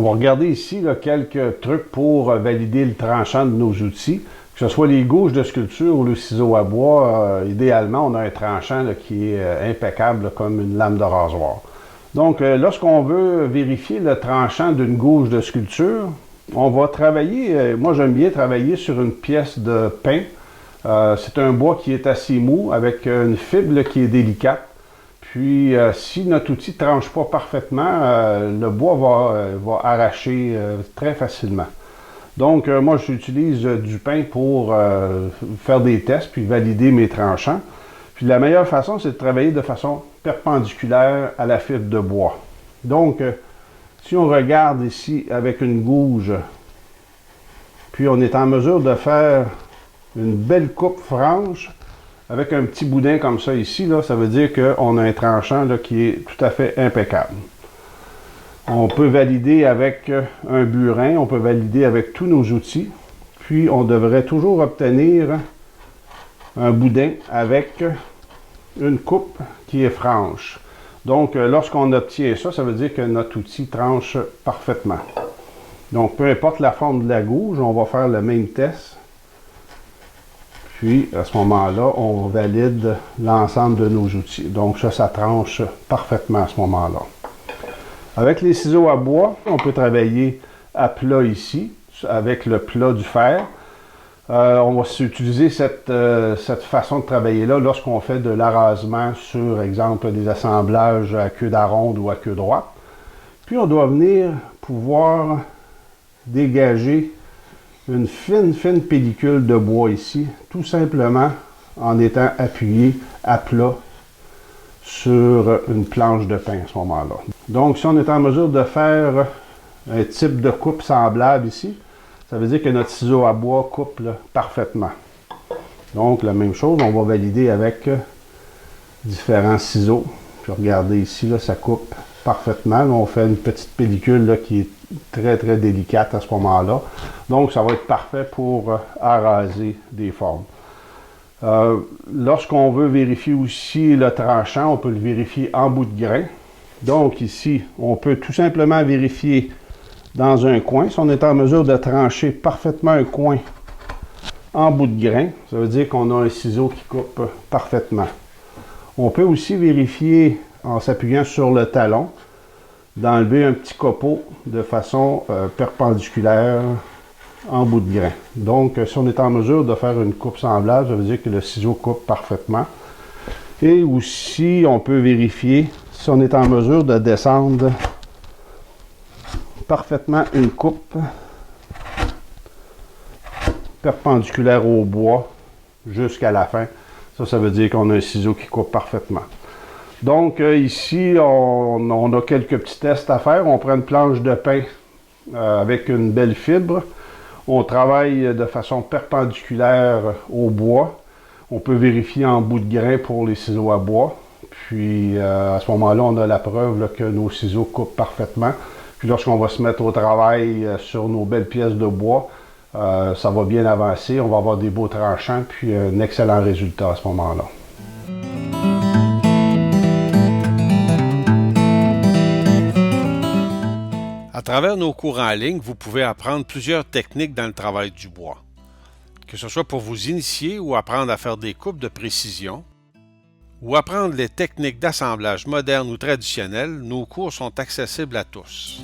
va regarder ici là, quelques trucs pour valider le tranchant de nos outils. Que ce soit les gouges de sculpture ou le ciseau à bois, idéalement, on a un tranchant là, qui est impeccable là, comme une lame de rasoir. Donc, lorsqu'on veut vérifier le tranchant d'une gouge de sculpture, on va travailler, moi j'aime bien travailler sur une pièce de pin. C'est un bois qui est assez mou avec une fibre là, qui est délicate. Puis, si notre outil ne tranche pas parfaitement, le bois va arracher très facilement. Donc, moi, j'utilise du pain pour faire des tests puis valider mes tranchants. Puis, la meilleure façon, c'est de travailler de façon perpendiculaire à la fibre de bois. Donc, si on regarde ici avec une gouge, puis on est en mesure de faire une belle coupe franche, avec un petit boudin comme ça ici, là, ça veut dire qu'on a un tranchant là, qui est tout à fait impeccable. On peut valider avec un burin, on peut valider avec tous nos outils, puis on devrait toujours obtenir un boudin avec une coupe qui est franche. Donc, lorsqu'on obtient ça, ça veut dire que notre outil tranche parfaitement. Donc, peu importe la forme de la gouge, on va faire le même test. Puis, à ce moment-là, on valide l'ensemble de nos outils. Donc, ça tranche parfaitement à ce moment-là. Avec les ciseaux à bois, on peut travailler à plat ici, avec le plat du fer. On va utiliser cette façon de travailler-là lorsqu'on fait de l'arasement sur, exemple, des assemblages à queue d'aronde ou à queue droite. Puis, on doit venir pouvoir dégager une fine pellicule de bois ici, tout simplement en étant appuyé à plat sur une planche de pain à ce moment-là. Donc, si on est en mesure de faire un type de coupe semblable ici, ça veut dire que notre ciseau à bois coupe là, parfaitement. Donc, la même chose, on va valider avec différents ciseaux. Puis regardez ici, là, ça coupe parfaitement. Là, on fait une petite pellicule là, qui est très délicate à ce moment-là. Donc, ça va être parfait pour araser des formes. Lorsqu'on veut vérifier aussi le tranchant, on peut le vérifier en bout de grain. Donc, ici, on peut tout simplement vérifier dans un coin. Si on est en mesure de trancher parfaitement un coin en bout de grain, ça veut dire qu'on a un ciseau qui coupe parfaitement. On peut aussi vérifier en s'appuyant sur le talon, d'enlever un petit copeau de façon perpendiculaire en bout de grain. Donc, si on est en mesure de faire une coupe semblable, ça veut dire que le ciseau coupe parfaitement. Et aussi, on peut vérifier si on est en mesure de descendre parfaitement une coupe perpendiculaire au bois jusqu'à la fin. Ça veut dire qu'on a un ciseau qui coupe parfaitement. Donc, ici, on a quelques petits tests à faire. On prend une planche de pain avec une belle fibre. On travaille de façon perpendiculaire au bois. On peut vérifier en bout de grain pour les ciseaux à bois. Puis, à ce moment-là, on a la preuve là, que nos ciseaux coupent parfaitement. Puis, lorsqu'on va se mettre au travail sur nos belles pièces de bois, ça va bien avancer. On va avoir des beaux tranchants, puis un excellent résultat à ce moment-là. À travers nos cours en ligne, vous pouvez apprendre plusieurs techniques dans le travail du bois. Que ce soit pour vous initier ou apprendre à faire des coupes de précision, ou apprendre les techniques d'assemblage modernes ou traditionnelles, nos cours sont accessibles à tous.